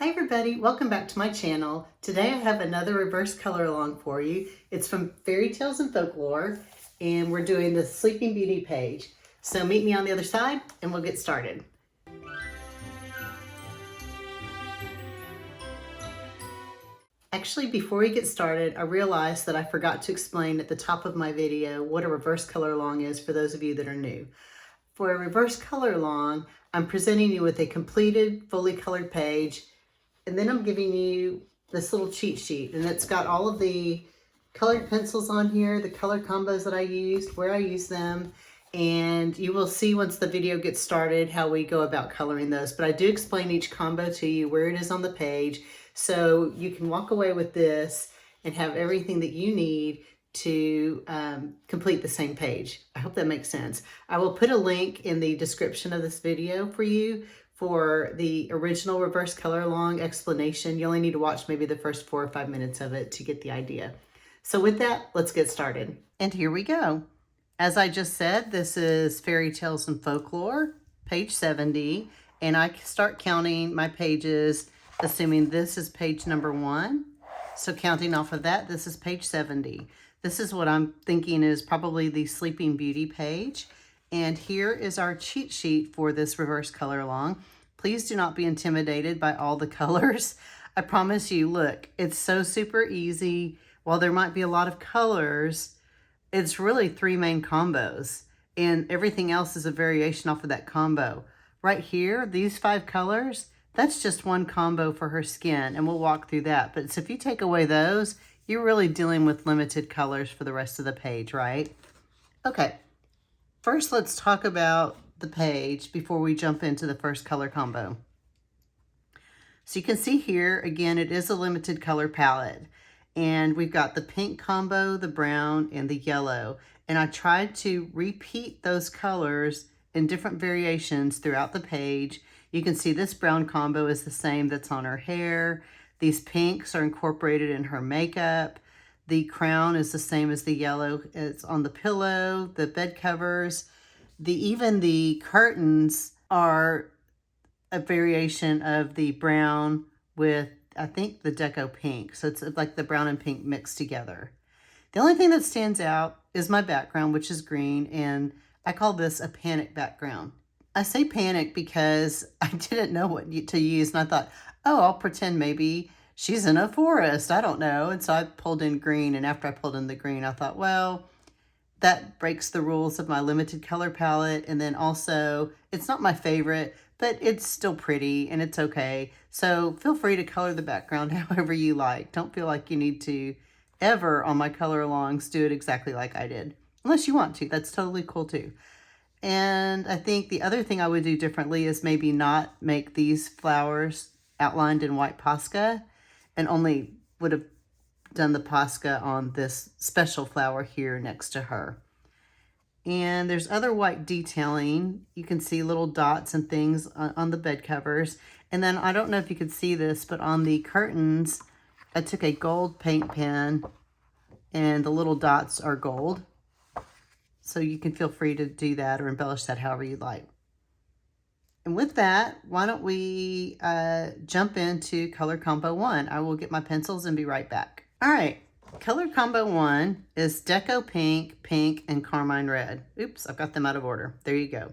Hi everybody, welcome back to my channel. Today I have another reverse color along for you. It's from Fairy Tales and Folklore, and we're doing the Sleeping Beauty page. So meet me on the other side and we'll get started. Actually, before we get started, I realized that I forgot to explain at the top of my video what a reverse color along is for those of you that are new. For a reverse color along, I'm presenting you with a completed, fully colored page. And then I'm giving you this little cheat sheet, and it's got all of the colored pencils on here, the color combos that I used, where I used them, and you will see once the video gets started how we go about coloring those. But I do explain each combo to you, where it is on the page, so you can walk away with this and have everything that you need to complete the same page. I hope that makes sense. I will put a link in the description of this video for you for the original reverse color along explanation. You only need to watch maybe the first 4 or 5 minutes of it to get the idea. So with that, let's get started. And here we go. As I just said, this is Fairy Tales and Folklore, page 70, and I start counting my pages, assuming this is page number 1. So counting off of that, this is page 70. This is what I'm thinking is probably the Sleeping Beauty page. And here is our cheat sheet for this reverse color along. Please do not be intimidated by all the colors. I promise you, look, it's so super easy. While there might be a lot of colors, it's really 3 main combos, and everything else is a variation off of that combo. Right here, these 5 colors, that's just one combo for her skin, and we'll walk through that. But so if you take away those, you're really dealing with limited colors for the rest of the page, right? Okay. First, let's talk about the page before we jump into the first color combo. So you can see here, again, it is a limited color palette. And we've got the pink combo, the brown, and the yellow. And I tried to repeat those colors in different variations throughout the page. You can see this brown combo is the same that's on her hair. These pinks are incorporated in her makeup. The crown is the same as the yellow. It's on the pillow, the bed covers. Even the curtains are a variation of the brown with, I think, the deco pink. So it's like the brown and pink mixed together. The only thing that stands out is my background, which is green, and I call this a panic background. I say panic because I didn't know what to use, and I thought, oh, I'll pretend maybe she's in a forest. I don't know. And so I pulled in green, and after I pulled in the green, I thought, well, that breaks the rules of my limited color palette. And then also, it's not my favorite, but it's still pretty and it's okay. So feel free to color the background however you like. Don't feel like you need to ever, on my color alongs, do it exactly like I did. Unless you want to, that's totally cool too. And I think the other thing I would do differently is maybe not make these flowers outlined in white Posca, and only would have done the Posca on this special flower here next to her. And there's other white detailing. You can see little dots and things on the bed covers. And then I don't know if you could see this, but on the curtains, I took a gold paint pen and the little dots are gold. So you can feel free to do that or embellish that however you like. And with that, why don't we jump into color combo 1. I will get my pencils and be right back. All right, color combo 1 is Deco Pink, Pink, and Carmine Red. Oops, I've got them out of order. There you go.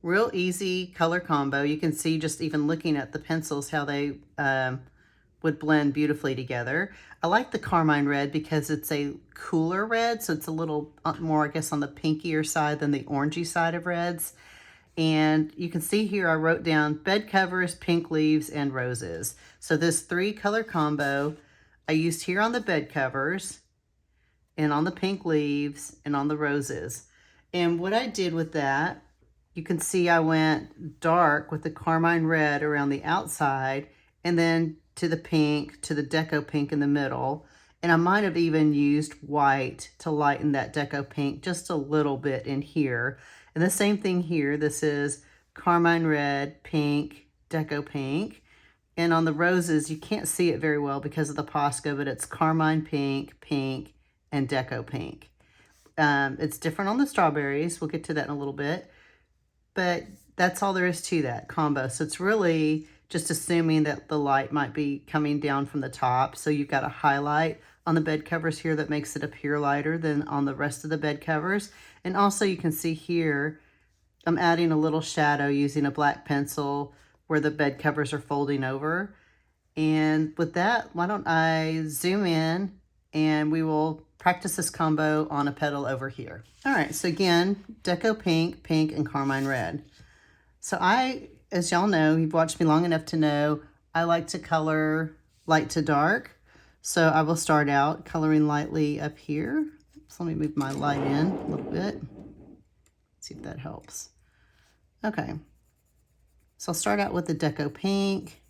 Real easy color combo. You can see just even looking at the pencils how they would blend beautifully together. I like the Carmine Red because it's a cooler red, so it's a little more, I guess, on the pinkier side than the orangey side of reds. And you can see here I wrote down bed covers, pink leaves, and roses. So this 3 color combo I used here on the bed covers and on the pink leaves and on the roses. And what I did with that, you can see I went dark with the Carmine Red around the outside and then to the pink, to the deco pink in the middle. And I might have even used white to lighten that deco pink just a little bit in here. And the same thing here. This is Carmine Red, pink, deco pink. And on the roses, you can't see it very well because of the Posca, but it's Carmine Pink, Pink, and Deco Pink. It's different on the strawberries. We'll get to that in a little bit. But that's all there is to that combo. So it's really just assuming that the light might be coming down from the top. So you've got a highlight on the bed covers here that makes it appear lighter than on the rest of the bed covers. And also you can see here, I'm adding a little shadow using a black pencil where the bed covers are folding over. And with that, why don't I zoom in and we will practice this combo on a petal over here. All right, so again, Deco Pink, Pink, and Carmine Red. So as y'all know, you've watched me long enough to know, I like to color light to dark. So I will start out coloring lightly up here. So let me move my light in a little bit. See if that helps. Okay, so I'll start out with the Deco Pink.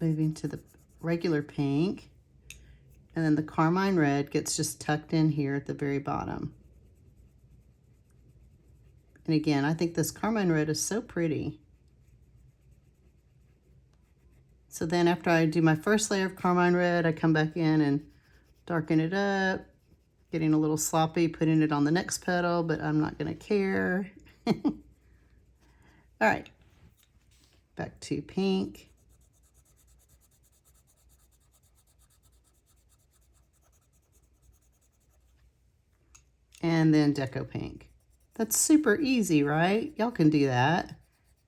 Moving to the regular pink, and then the Carmine Red gets just tucked in here at the very bottom. And again, I think this Carmine Red is so pretty. So then after I do my first layer of Carmine Red, I come back in and darken it up, getting a little sloppy, putting it on the next petal, but I'm not gonna care. All right, back to pink. And then Deco Pink. That's super easy, right? Y'all can do that.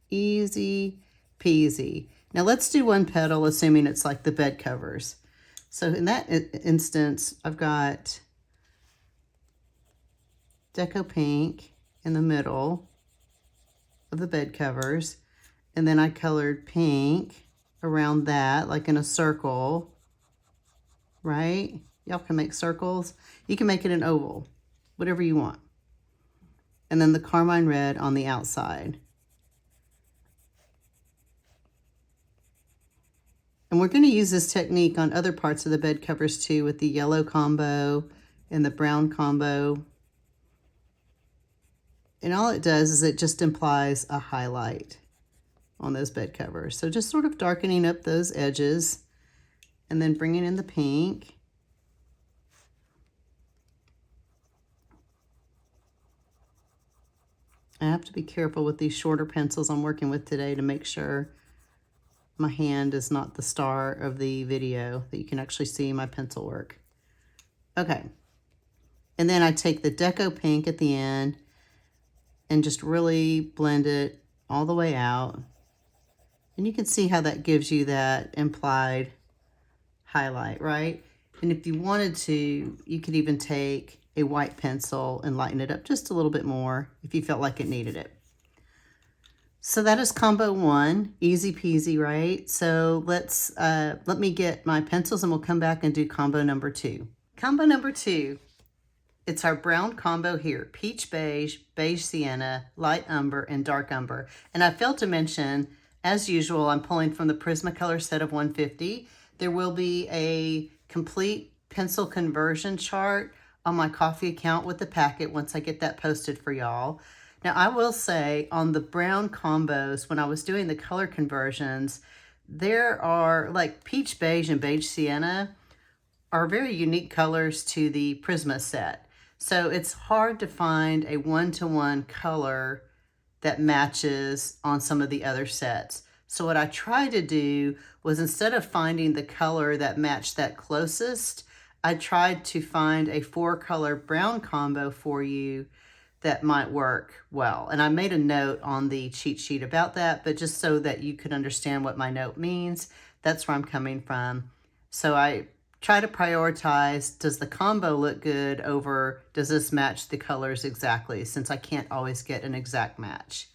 Easy peasy. Now let's do one petal, assuming it's like the bed covers. So in that instance, I've got Deco Pink in the middle of the bed covers. And then I colored pink around that, like in a circle, right? Y'all can make circles. You can make it an oval, whatever you want. And then the Carmine Red on the outside. And we're going to use this technique on other parts of the bed covers too, with the yellow combo and the brown combo. And all it does is it just implies a highlight on those bed covers. So just sort of darkening up those edges and then bringing in the pink. I have to be careful with these shorter pencils I'm working with today to make sure my hand is not the star of the video, that you can actually see my pencil work. Okay. And then I take the Deco Pink at the end and just really blend it all the way out. And you can see how that gives you that implied highlight, right? And if you wanted to, you could even take a white pencil and lighten it up just a little bit more if you felt like it needed it. So that is combo one, easy peasy, right? So let me get my pencils and we'll come back and do combo number two. Combo number two, it's our brown combo here, peach beige, beige sienna, light umber, and dark umber. And I failed to mention, as usual, I'm pulling from the Prismacolor set of 150. There will be a complete pencil conversion chart on my Ko-fi account with the packet once I get that posted for y'all. Now, I will say on the brown combos, when I was doing the color conversions, there are like peach beige and beige sienna are very unique colors to the Prisma set. So it's hard to find a one-to-one color that matches on some of the other sets. So what I tried to do was, instead of finding the color that matched that closest, I tried to find a 4-color brown combo for you that might work well. And I made a note on the cheat sheet about that, but just so that you could understand what my note means, that's where I'm coming from. So I try to prioritize, does the combo look good over, does this match the colors exactly, since I can't always get an exact match.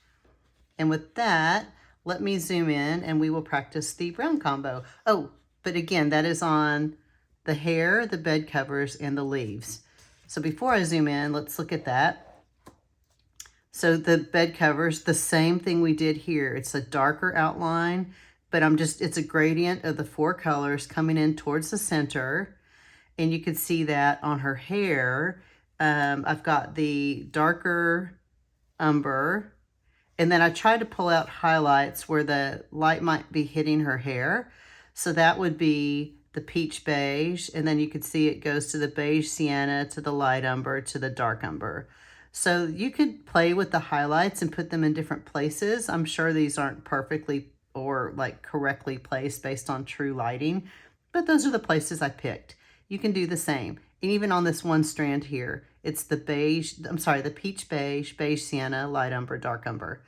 And with that, let me zoom in and we will practice the brown combo. Oh, but again, that is on the hair, the bed covers, and the leaves. So before I zoom in, let's look at that. So the bed covers, the same thing we did here. It's a darker outline, but it's a gradient of the 4 colors coming in towards the center. And you can see that on her hair. I've got the darker umber, and then I tried to pull out highlights where the light might be hitting her hair. So that would be the peach beige, and then you can see it goes to the beige sienna, to the light umber, to the dark umber. So you could play with the highlights and put them in different places. I'm sure these aren't perfectly or like correctly placed based on true lighting, but those are the places I picked. You can do the same. And even on this one strand here, it's the beige, I'm sorry, the peach beige, beige sienna, light umber, dark umber.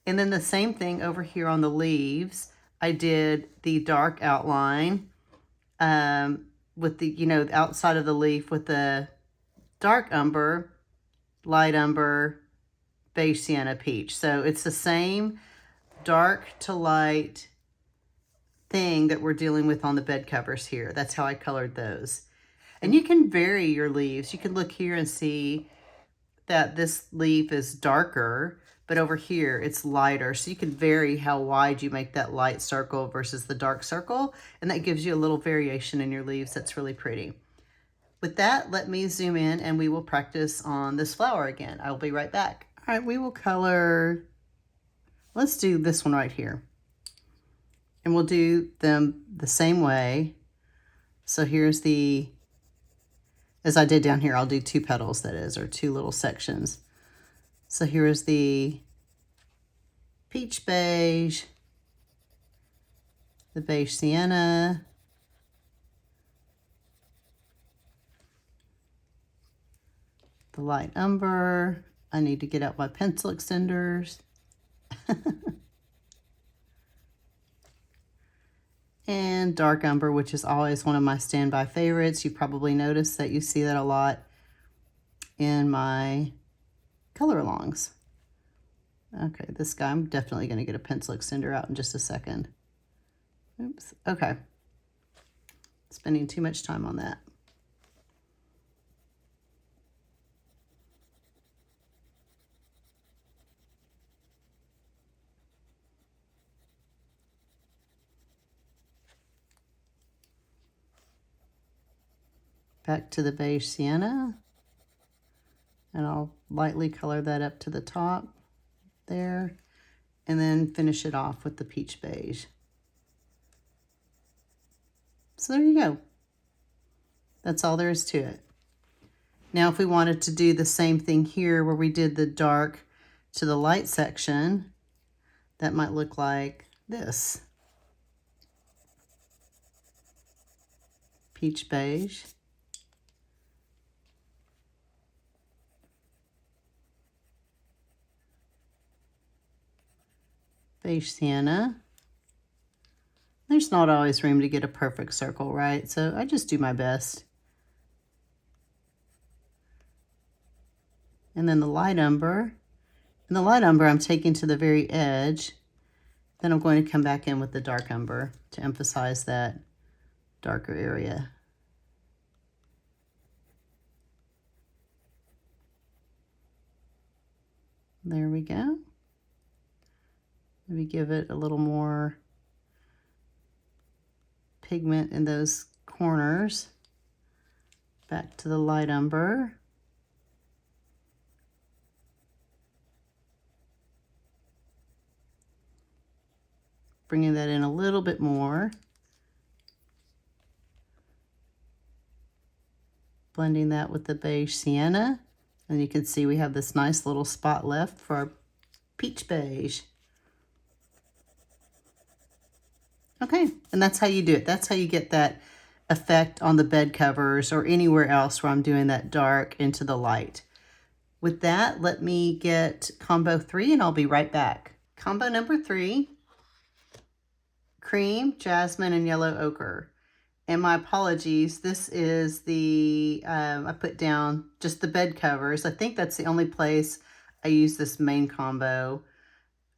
And then the same thing over here on the leaves. I did the dark outline with the, you know, outside of the leaf with the dark umber, light umber, beige sienna, peach. So it's the same dark to light thing that we're dealing with on the bed covers here. That's how I colored those. And you can vary your leaves. You can look here and see that this leaf is darker, but over here it's lighter. So you can vary how wide you make that light circle versus the dark circle. And that gives you a little variation in your leaves. That's really pretty. With that, let me zoom in and we will practice on this flower again. I will be right back. All right, we will color, let's do this one right here. And we'll do them the same way. So here's the, as I did down here, I'll do 2 petals, that is, or 2 little sections. So here is the peach beige, the beige sienna, the light umber. I need to get out my pencil extenders. And dark umber, which is always one of my standby favorites. You probably noticed that you see that a lot in my color alongs. Okay, this guy, I'm definitely going to get a pencil extender out in just a second. Oops, okay. Spending too much time on that. Back to the beige sienna, and I'll lightly color that up to the top there, and then finish it off with the peach beige. So there you go. That's all there is to it. Now if we wanted to do the same thing here where we did the dark to the light section, that might look like this. Peach beige. Beige sienna. There's not always room to get a perfect circle, right? So I just do my best. And then the light umber. And the light umber I'm taking to the very edge. Then I'm going to come back in with the dark umber to emphasize that darker area. There we go. Maybe give it a little more pigment in those corners. Back to the light umber. Bringing that in a little bit more. Blending that with the beige sienna. And you can see we have this nice little spot left for our peach beige. Okay, and that's how you do it. That's how you get that effect on the bed covers or anywhere else where I'm doing that dark into the light. With that, let me get combo 3 and I'll be right back. Combo number 3, cream, jasmine, and yellow ochre. And my apologies, this is the, I put down just the bed covers. I think that's the only place I use this main combo,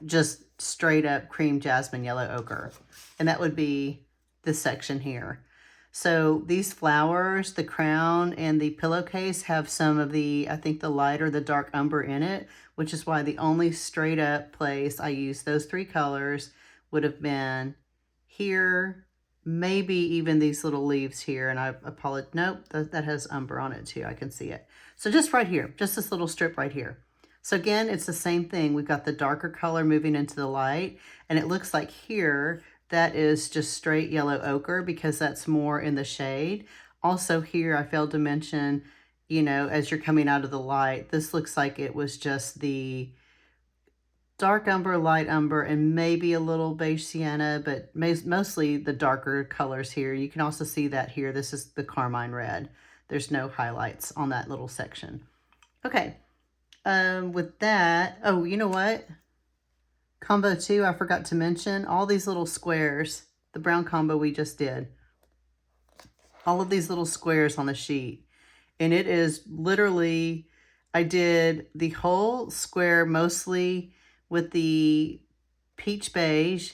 just straight up cream, jasmine, yellow ochre. And that would be this section here. So these flowers, the crown and the pillowcase have some of the, I think the light or the dark umber in it, which is why the only straight up place I used those 3 colors would have been here, maybe even these little leaves here. And I apologize, nope, that has umber on it too. I can see it. So just right here, just this little strip right here. So again, it's the same thing. We've got the darker color moving into the light, and it looks like here that is just straight yellow ochre because that's more in the shade. Also here, I failed to mention, you know, as you're coming out of the light, this looks like it was just the dark umber, light umber, and maybe a little beige sienna, but mostly the darker colors here. You can also see that here. This is the carmine red. There's no highlights on that little section. Okay, with that, oh, you know what? Combo 2, I forgot to mention, all these little squares, the brown combo we just did. All of these little squares on the sheet. And it is literally, I did the whole square mostly with the peach beige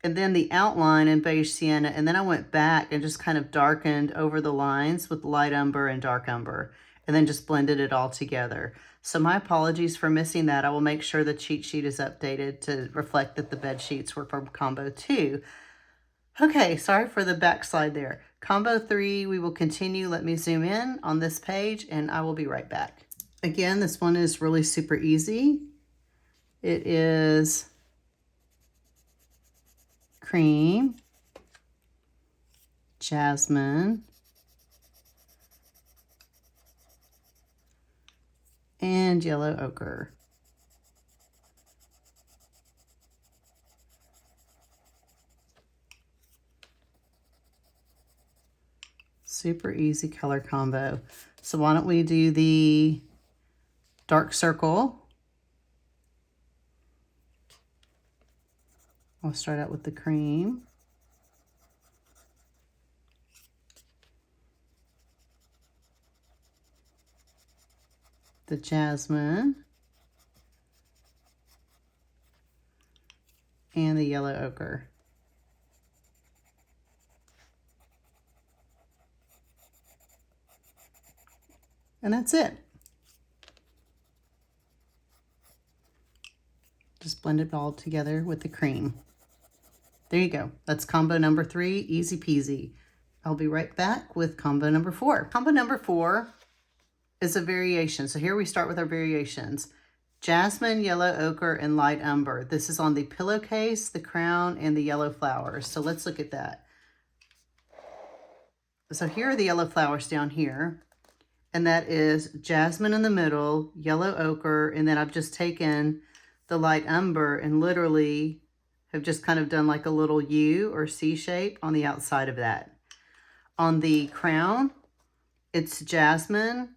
and then the outline in beige sienna. And then I went back and just kind of darkened over the lines with light umber and dark umber and then just blended it all together. So my apologies for missing that. I will make sure the cheat sheet is updated to reflect that the bed sheets were from combo 2. Okay, sorry for the backslide there. Combo 3, we will continue. Let me zoom in on this page and I will be right back. Again, this one is really super easy. It is cream, jasmine, and yellow ochre. Super easy color combo. So why don't we do the dark circle? I'll start out with the cream. The jasmine. And the yellow ochre. And that's it. Just blend it all together with the cream. There you go. That's combo number 3, easy peasy. I'll be right back with combo number 4. Combo number 4 is a variation. So here we start with our variations. Jasmine, yellow ochre, and light umber. This is on the pillowcase, the crown, and the yellow flowers. So let's look at that. So here are the yellow flowers down here. And that is jasmine in the middle, yellow ochre, and then I've just taken the light umber and literally have just kind of done like a little U or C shape on the outside of that. On the crown, it's jasmine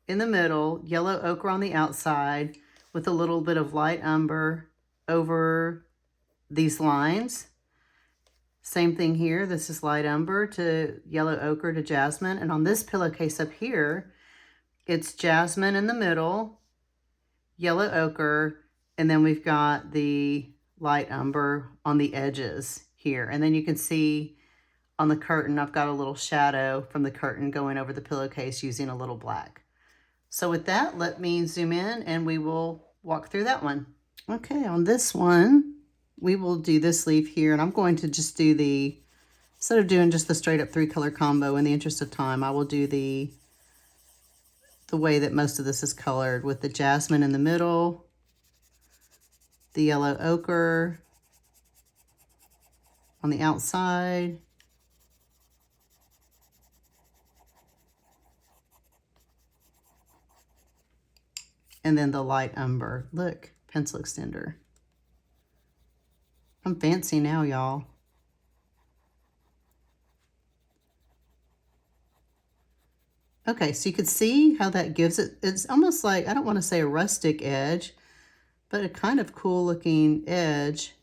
in the middle, yellow ochre on the outside with a little bit of light umber over these lines. Same thing here. This is light umber to yellow ochre to jasmine. And on this pillowcase up here, it's jasmine in the middle, yellow ochre, and then we've got the light umber on the edges here. And then you can see on the curtain, I've got a little shadow from the curtain going over the pillowcase using a little black. So with that, let me zoom in and we will walk through that one. Okay, on this one, we will do this leaf here, and I'm going to just do the, instead of doing just the straight up 3-color combo, in the interest of time, I will do the way that most of this is colored, with the jasmine in the middle, the yellow ochre on the outside, and then the light umber. Look, pencil extender. I'm fancy now, y'all. Okay, so you can see how that gives it, it's almost like, I don't want to say a rustic edge, but a kind of cool looking edge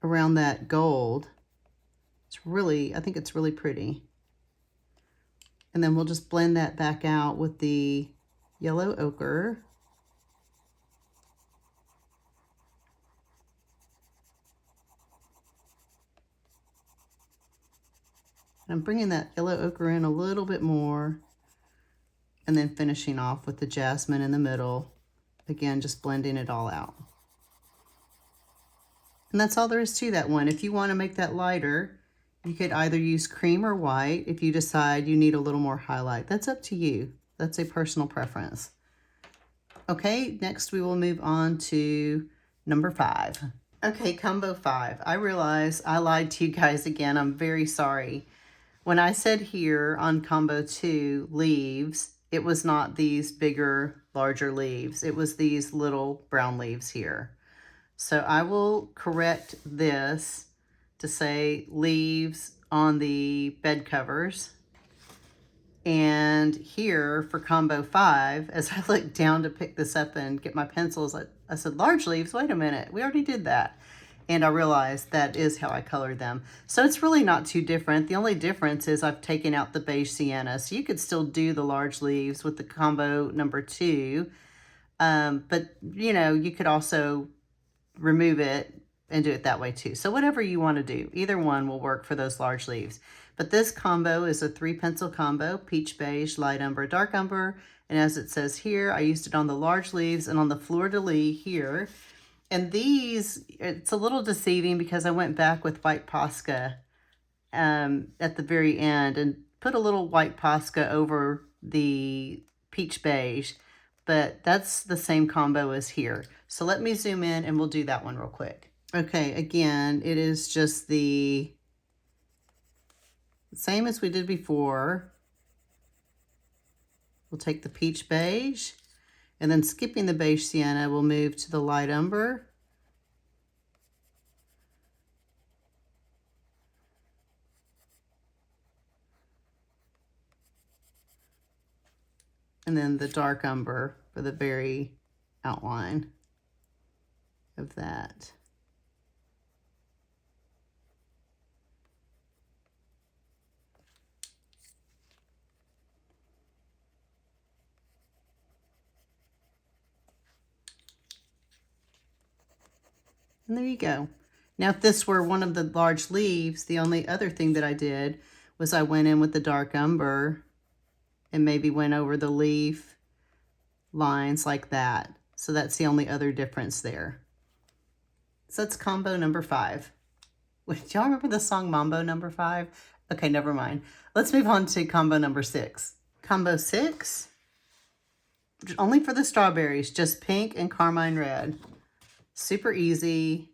around that gold. It's really, I think it's really pretty. And then we'll just blend that back out with the yellow ochre. I'm bringing that yellow ochre in a little bit more and then finishing off with the jasmine in the middle. Again, just blending it all out. And that's all there is to that one. If you want to make that lighter, you could either use cream or white if you decide you need a little more highlight. That's up to you. That's a personal preference. Okay, next we will move on to number 5. Okay, combo 5. I realize I lied to you guys again. I'm very sorry. When I said here on combo 2, leaves, it was not these bigger, larger leaves. It was these little brown leaves here. So I will correct this to say leaves on the bed covers. And here for combo 5, as I looked down to pick this up and get my pencils, I said, large leaves, wait a minute, we already did that. And I realized that is how I colored them. So it's really not too different. The only difference is I've taken out the beige sienna. So you could still do the large leaves with the combo number 2. But, you know, you could also remove it and do it that way too. So whatever you want to do, either one will work for those large leaves. But this combo is a 3 pencil combo, peach beige, light umber, dark umber. And as it says here, I used it on the large leaves and on the fleur-de-lis here. And these, it's a little deceiving because I went back with white Posca at the very end and put a little white Posca over the peach beige, but that's the same combo as here. So let me zoom in and we'll do that one real quick. Okay, again, it is just the same as we did before. We'll take the peach beige, and then skipping the beige sienna, we'll move to the light umber. And then the dark umber for the very outline of that. And there you go. Now, if this were one of the large leaves, the only other thing that I did was I went in with the dark umber and maybe went over the leaf lines like that. So that's the only other difference there. So that's combo number 5. Do y'all remember the song Mambo number 5? Okay, never mind. Let's move on to combo number 6. Combo 6, only for the strawberries, just pink and carmine red. Super easy,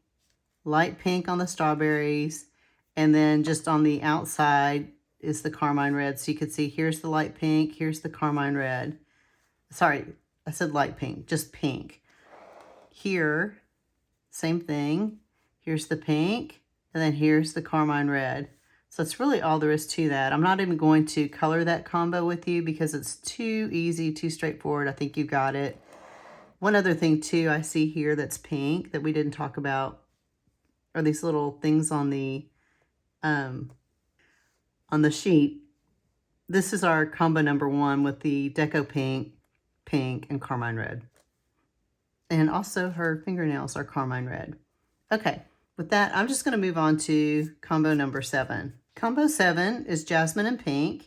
light pink on the strawberries, and then just on the outside is the carmine red. So you can see here's the light pink, here's the carmine red. Sorry, I said light pink, just pink. Here, same thing. Here's the pink, and then here's the carmine red. So that's really all there is to that. I'm not even going to color that combo with you because it's too easy, too straightforward. I think you got it. One other thing too I see here that's pink that we didn't talk about are these little things on the sheet. This is our combo number 1 with the Deco Pink, pink, and carmine red. And also her fingernails are carmine red. Okay, with that, I'm just going to move on to combo number 7. Combo 7 is jasmine and pink.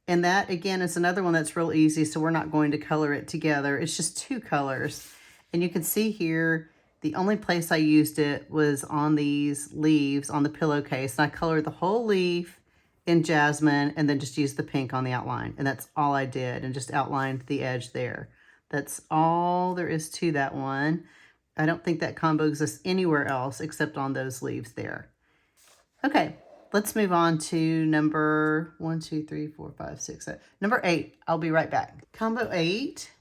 And that, again, is another one that's real easy, so we're not going to color it together. It's just 2 colors. And you can see here, the only place I used it was on these leaves on the pillowcase. And I colored the whole leaf in jasmine and then just used the pink on the outline. And that's all I did, and just outlined the edge there. That's all there is to that one. I don't think that combo exists anywhere else except on those leaves there. Okay. Let's move on to number 1, 2, 3, 4, 5, 6, 7. Number 8. I'll be right back. Combo 8.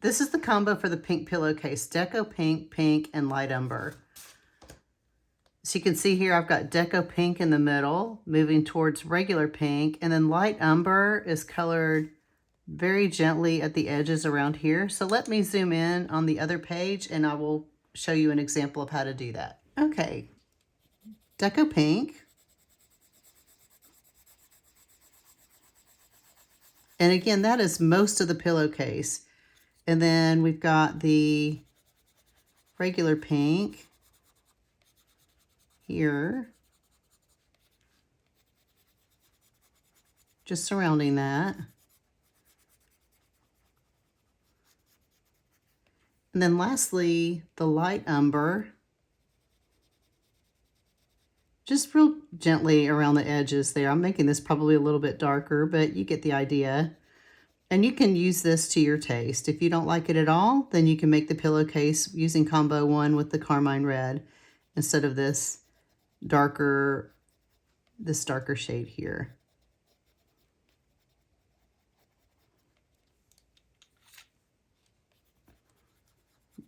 This is the combo for the pink pillowcase. Deco Pink, Pink, and Light Umber. So you can see here I've got Deco Pink in the middle, moving towards regular pink. And then Light Umber is colored very gently at the edges around here. So let me zoom in on the other page and I will show you an example of how to do that. Okay. Deco Pink. And again, that is most of the pillowcase. And then we've got the regular pink here, just surrounding that. And then lastly, the light umber, just real gently around the edges there. I'm making this probably a little bit darker, but you get the idea. And you can use this to your taste. If you don't like it at all, then you can make the pillowcase using combo 1 with the carmine red instead of this darker shade here.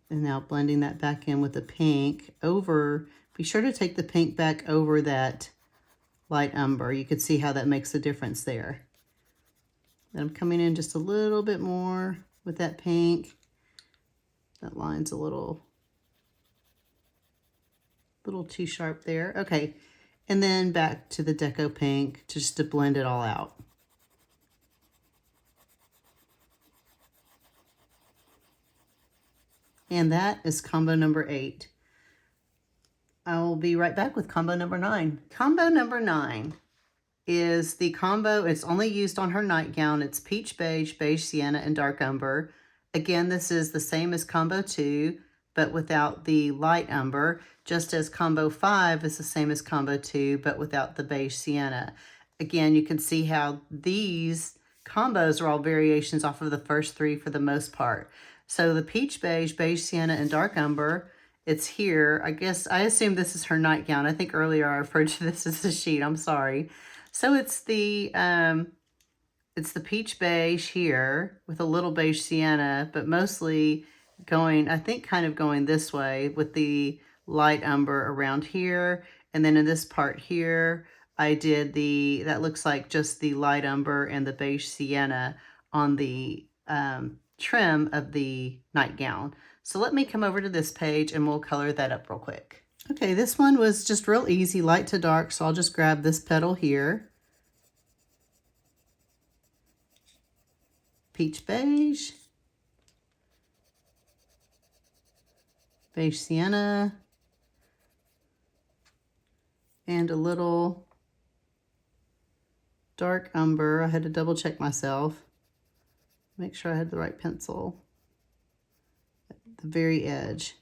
And now blending that back in with the pink over, be sure to take the pink back over that light umber. You can see how that makes a difference there. And I'm coming in just a little bit more with that pink. That line's a little too sharp there. Okay, and then back to the Deco Pink just to blend it all out. And that is combo number 8. I will be right back with combo number 9. Combo number 9 is the combo, it's only used on her nightgown. It's peach beige, beige sienna, and dark umber. Again, this is the same as combo 2, but without the light umber, just as combo 5 is the same as combo 2, but without the beige sienna. Again, you can see how these combos are all variations off of the first 3 for the most part. So the peach beige, beige sienna, and dark umber, it's here. I assume this is her nightgown. I think earlier I referred to this as a sheet. I'm sorry. So it's the peach beige here with a little beige sienna, but mostly going, I think kind of going this way with the light umber around here. And then in this part here, I did that looks like just the light umber and the beige sienna on the trim of the nightgown. So let me come over to this page and we'll color that up real quick. Okay, this one was just real easy, light to dark, so I'll just grab this petal here. Peach beige, beige sienna, and a little dark umber. I had to double check myself, make sure I had the right pencil at the very edge.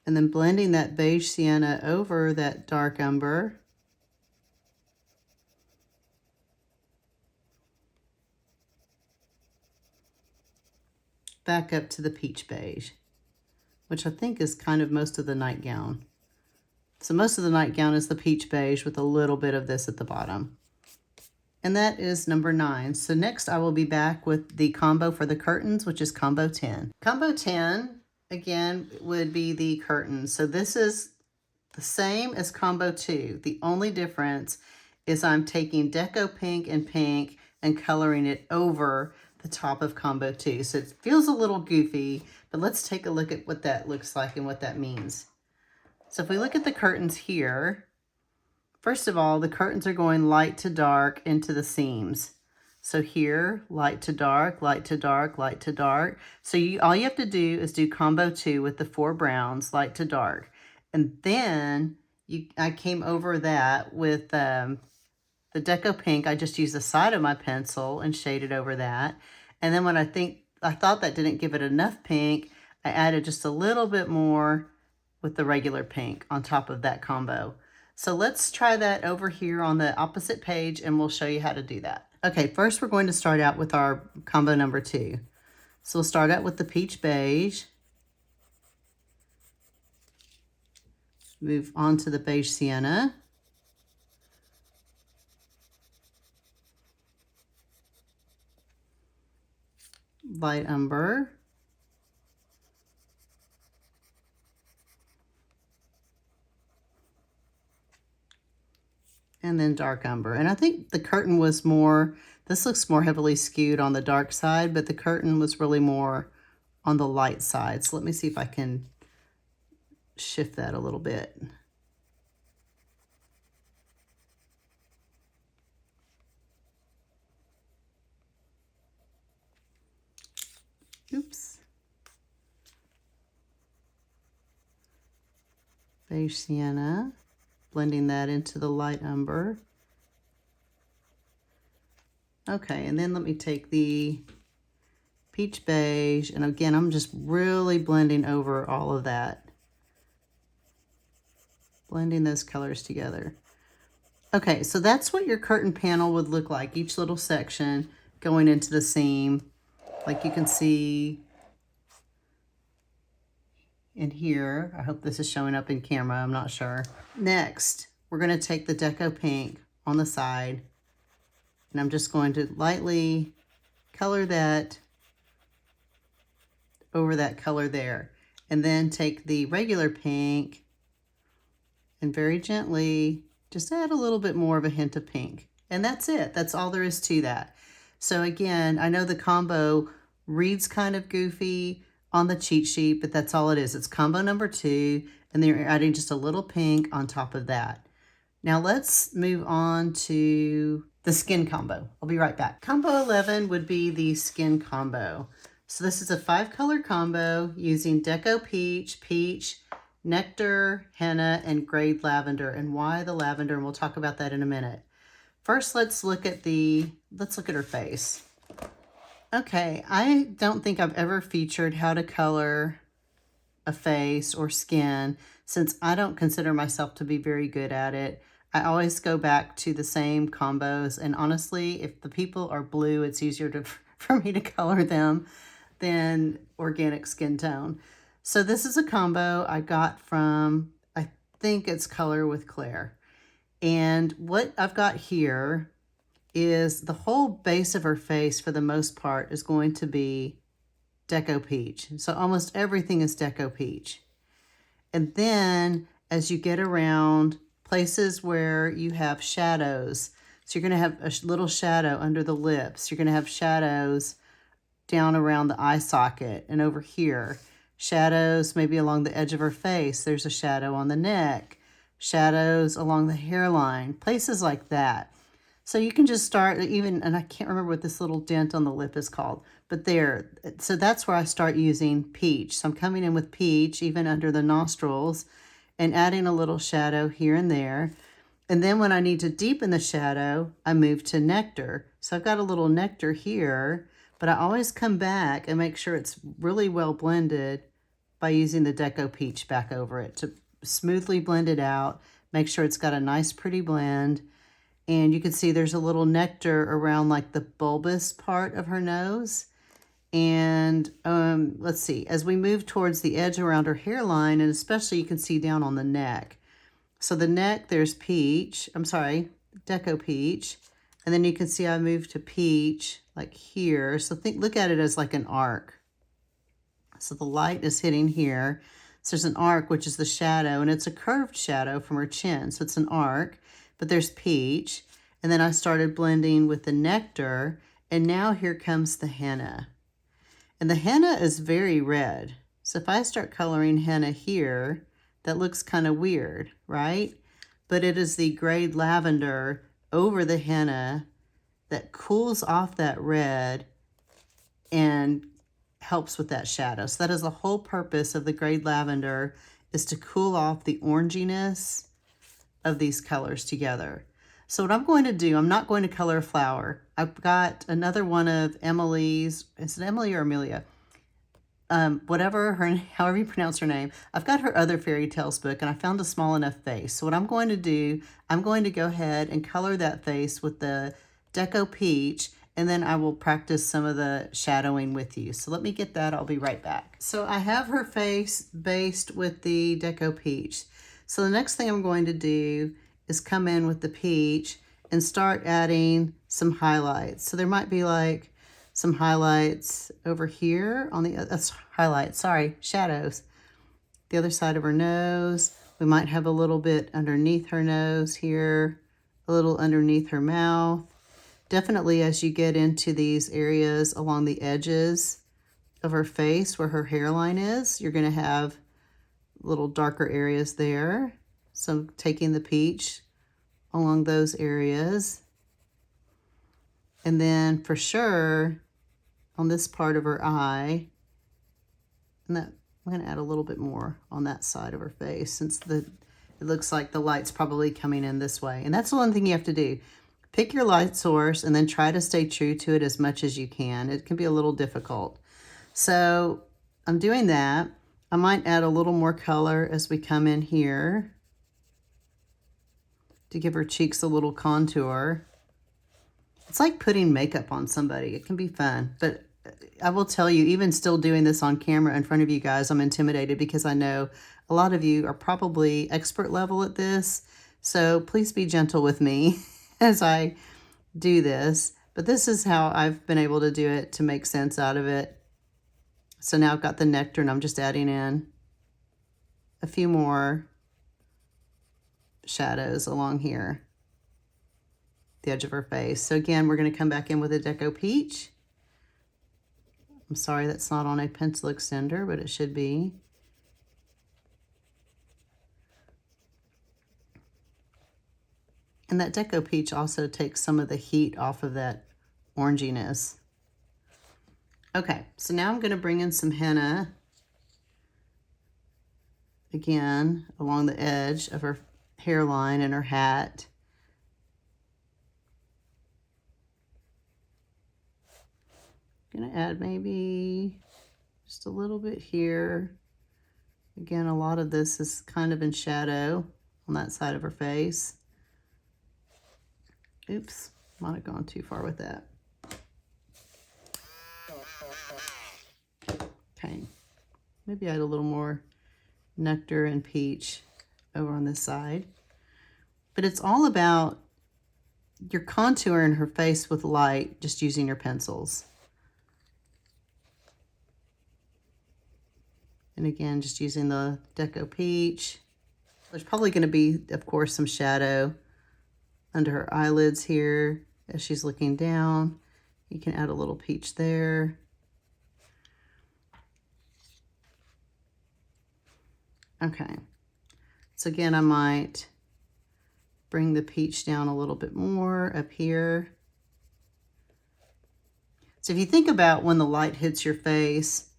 And then blending that beige sienna over that dark umber. Back up to the peach beige, which I think is kind of most of the nightgown. So most of the nightgown is the peach beige with a little bit of this at the bottom. And that is number 9. So next I will be back with the combo for the curtains, which is combo 10. Combo 10, again, would be the curtains. So this is the same as combo 2. The only difference is I'm taking Deco Pink and coloring it over the top of combo 2. So it feels a little goofy, but let's take a look at what that looks like and what that means. So if we look at the curtains here, first of all, the curtains are going light to dark into the seams. So here, light to dark, light to dark, light to dark. So all you have to do is do combo 2 with the 4 browns, light to dark. And then I came over that with the Deco Pink. I just used the side of my pencil and shaded over that. And then when I thought that didn't give it enough pink, I added just a little bit more with the regular pink on top of that combo. So let's try that over here on the opposite page and we'll show you how to do that. Okay, first we're going to start out with our combo number 2. So we'll start out with the peach beige. Move on to the beige sienna. Light umber. And then dark umber. And I think the curtain was more, this looks more heavily skewed on the dark side, but the curtain was really more on the light side. So let me see if I can shift that a little bit. Oops. Beige sienna. Blending that into the light umber. Okay, and then let me take the peach beige, and again, I'm just really blending over all of that. Blending those colors together. Okay, so that's what your curtain panel would look like, each little section going into the seam, like you can see in here. I hope this is showing up in camera, I'm not sure. Next, we're going to take the Deco Pink on the side, and I'm just going to lightly color that over that color there. And then take the regular pink and very gently just add a little bit more of a hint of pink. And that's it. That's all there is to that. So again, I know the combo reads kind of goofy on the cheat sheet, but that's all it is. It's combo number 2, and then you're adding just a little pink on top of that. Now let's move on to the skin combo. I'll be right back. Combo 11 would be the skin combo. So this is a 5-color combo using Deco Peach, Peach, Nectar, Henna, and Grade Lavender. And why the lavender, and we'll talk about that in a minute. First, let's look at her face. Okay, I don't think I've ever featured how to color a face or skin, since I don't consider myself to be very good at it. I always go back to the same combos, and honestly, if the people are blue, it's easier for me to color them than organic skin tone. So this is a combo I got from, I think it's Color with Claire. And what I've got here is the whole base of her face, for the most part, is going to be Deco Peach. So almost everything is Deco Peach. And then as you get around places where you have shadows, so you're going to have a little shadow under the lips. You're going to have shadows down around the eye socket and over here. Shadows maybe along the edge of her face. There's a shadow on the neck. Shadows along the hairline. Places like that. So you can just start even, and I can't remember what this little dent on the lip is called, but there. So that's where I start using peach. So I'm coming in with peach even under the nostrils and adding a little shadow here and there. And then when I need to deepen the shadow, I move to nectar. So I've got a little nectar here, but I always come back and make sure it's really well blended by using the Deco Peach back over it to smoothly blend it out, make sure it's got a nice pretty blend. And you can see there's a little nectar around like the bulbous part of her nose. And let's see, as we move towards the edge around her hairline, and especially you can see down on the neck. So the neck, there's peach, Deco Peach. And then you can see I moved to peach like here. So look at it as like an arc. So the light is hitting here. So there's an arc, which is the shadow, and it's a curved shadow from her chin. So it's an arc, but there's peach. And then I started blending with the nectar, and now here comes the henna. And the henna is very red. So if I start coloring henna here, that looks kind of weird, right? But it is the Grade Lavender over the henna that cools off that red and helps with that shadow. So that is the whole purpose of the Grade Lavender, is to cool off the oranginess of these colors together. So what I'm going to do, I'm not going to color a flower. I've got another one of Emelie's, is it Emelie or Amelia? However you pronounce her name. I've got her other fairy tales book, and I found a small enough face. So what I'm going to do, I'm going to go ahead and color that face with the Deco Peach, and then I will practice some of the shadowing with you. So let me get that, I'll be right back. So I have her face based with the Deco Peach. So the next thing I'm going to do is come in with the peach and start adding some highlights. So there might be like some highlights over here on the, shadows. The other side of her nose. We might have a little bit underneath her nose here, a little underneath her mouth. Definitely as you get into these areas along the edges of her face where her hairline is, you're going to have little darker areas there. So I'm taking the peach along those areas. And then for sure, on this part of her eye, and that I'm going to add a little bit more on that side of her face, since it looks like the light's probably coming in this way. And that's the one thing you have to do. Pick your light source and then try to stay true to it as much as you can. It can be a little difficult. So I'm doing that. I might add a little more color as we come in here to give her cheeks a little contour. It's like putting makeup on somebody. It can be fun, but I will tell you, even still doing this on camera in front of you guys, I'm intimidated because I know a lot of you are probably expert level at this. So please be gentle with me as I do this. But this is how I've been able to do it to make sense out of it. So now I've got the nectar and I'm just adding in a few more shadows along here, the edge of her face. So again, we're going to come back in with a Deco Peach. I'm sorry that's not on a pencil extender, but it should be. And that Deco Peach also takes some of the heat off of that oranginess. Okay, so now I'm going to bring in some henna again along the edge of her hairline and her hat. I'm going to add maybe just a little bit here. Again, a lot of this is kind of in shadow on that side of her face. Oops, might have gone too far with that. Okay, maybe add a little more nectar and peach over on this side. But it's all about your contouring her face with light, just using your pencils. And again, just using the Deco Peach. There's probably going to be, of course, some shadow under her eyelids here as she's looking down. You can add a little peach there. Okay, so again, I might bring the peach down a little bit more up here. So if you think about when the light hits your face,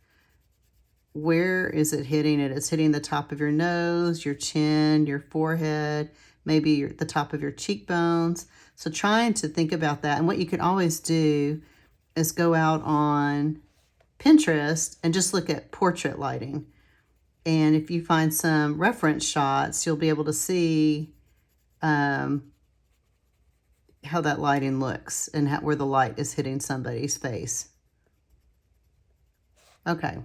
where is it hitting it? It's hitting the top of your nose, your chin, your forehead, maybe the top of your cheekbones. So trying to think about that. And what you can always do is go out on Pinterest and just look at portrait lighting. And if you find some reference shots, you'll be able to see how that lighting looks and where the light is hitting somebody's face. Okay.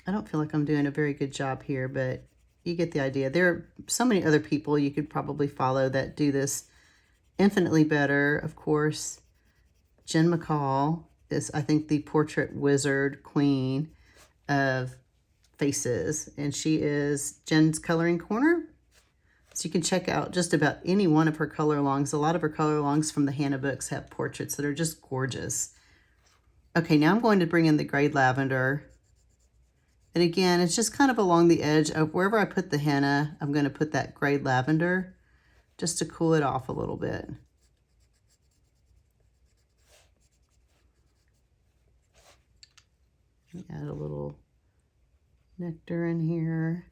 I don't feel like I'm doing a very good job here, but you get the idea. There are so many other people you could probably follow that do this infinitely better. Of course, Jen McCall is, I think, the portrait wizard queen of faces, and she is Jen's Coloring Corner. So you can check out just about any one of her color alongs. A lot of her color alongs from the Hannah books have portraits that are just gorgeous. Okay, now I'm going to bring in the Grey Lavender. And again, it's just kind of along the edge of wherever I put the henna, I'm going to put that Grey Lavender just to cool it off a little bit. Add a little nectar in here.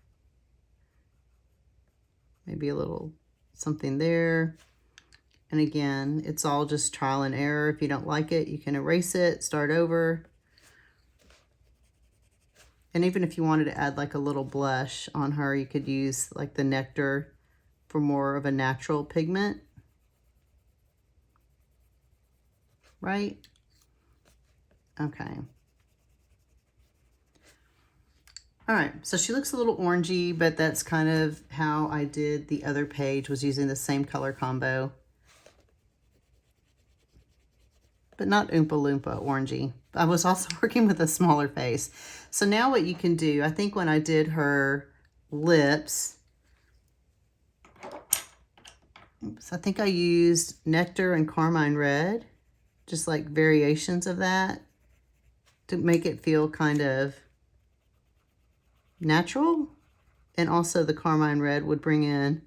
Maybe a little something there. And again, it's all just trial and error. If you don't like it, you can erase it, start over. And even if you wanted to add like a little blush on her, you could use like the nectar for more of a natural pigment. Right? Okay. All right, so she looks a little orangey, but that's kind of how I did the other page, was using the same color combo. But not Oompa Loompa orangey. I was also working with a smaller face. So now what you can do, I think when I did her lips, I think I used Nectar and Carmine Red, just like variations of that to make it feel kind of natural. And also the Carmine Red would bring in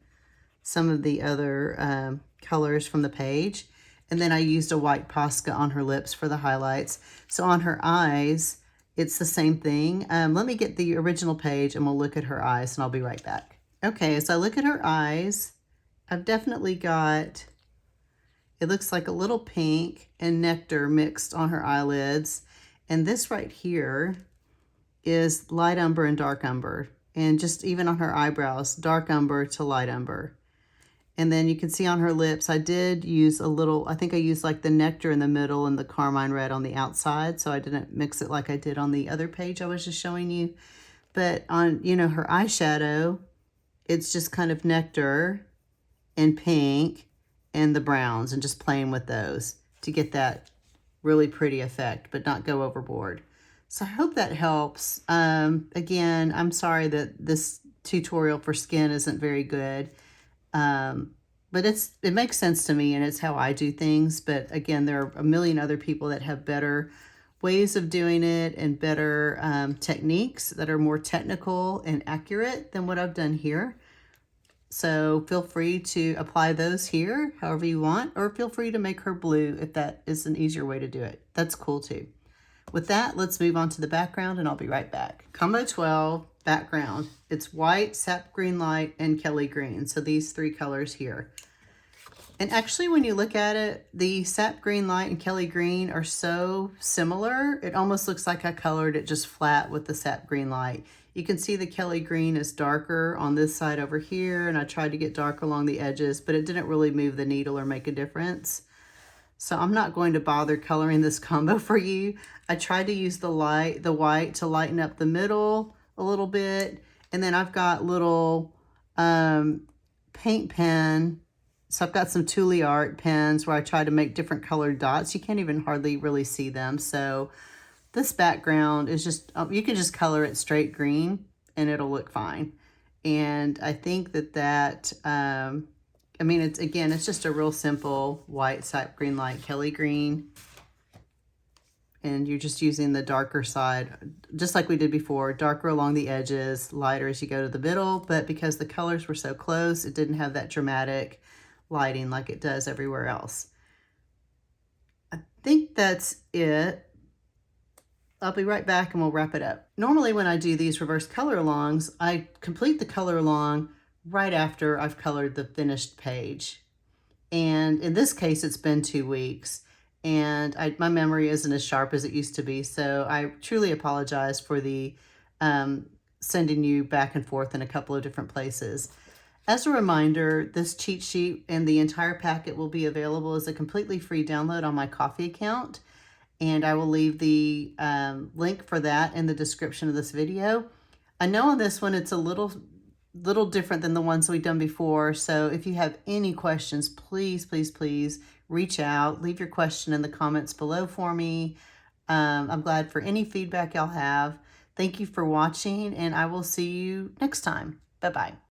some of the other colors from the page. And then I used a white Posca on her lips for the highlights. So on her eyes, it's the same thing. Let me get the original page and we'll look at her eyes and I'll be right back. Okay, as I look at her eyes, I've definitely got, it looks like a little pink and nectar mixed on her eyelids. And this right here is light umber and dark umber. And just even on her eyebrows, dark umber to light umber. And then you can see on her lips, I did use a little, I think I used like the nectar in the middle and the carmine red on the outside. So I didn't mix it like I did on the other page I was just showing you. But on, you know, her eyeshadow, it's just kind of nectar and pink and the browns and just playing with those to get that really pretty effect, but not go overboard. So I hope that helps. Again, I'm sorry that this tutorial for skin isn't very good. But it makes sense to me and it's how I do things. But again, there are a million other people that have better ways of doing it and better techniques that are more technical and accurate than what I've done here. So feel free to apply those here however you want, or feel free to make her blue if that is an easier way to do it. That's cool too. With that, let's move on to the background and I'll be right back. Combo 12 background. It's white, sap green light, and Kelly green. So these three colors here. And actually, when you look at it, the sap green light and Kelly green are so similar. It almost looks like I colored it just flat with the sap green light. You can see the Kelly green is darker on this side over here, and I tried to get dark along the edges, but it didn't really move the needle or make a difference. So I'm not going to bother coloring this combo for you. I tried to use the white to lighten up the middle a little bit. And then I've got little paint pen. So I've got some Tule Art pens where I try to make different colored dots. You can't even hardly really see them. So this background is just, you can just color it straight green and it'll look fine. And I think that I mean, it's just a real simple white, sap green light, Kelly green. And you're just using the darker side, just like we did before, darker along the edges, lighter as you go to the middle. But because the colors were so close, it didn't have that dramatic lighting like it does everywhere else. I think that's it. I'll be right back and we'll wrap it up. Normally when I do these reverse color alongs, I complete the color along right after I've colored the finished page. And in this case, it's been 2 weeks and my memory isn't as sharp as it used to be. So I truly apologize for the sending you back and forth in a couple of different places. As a reminder, this cheat sheet and the entire packet will be available as a completely free download on my Ko-fi account. And I will leave the link for that in the description of this video. I know on this one, it's a little different than the ones we've done before. So if you have any questions, please, please, please reach out. Leave your question in the comments below for me. I'm glad for any feedback y'all have. Thank you for watching, and I will see you next time. Bye-bye.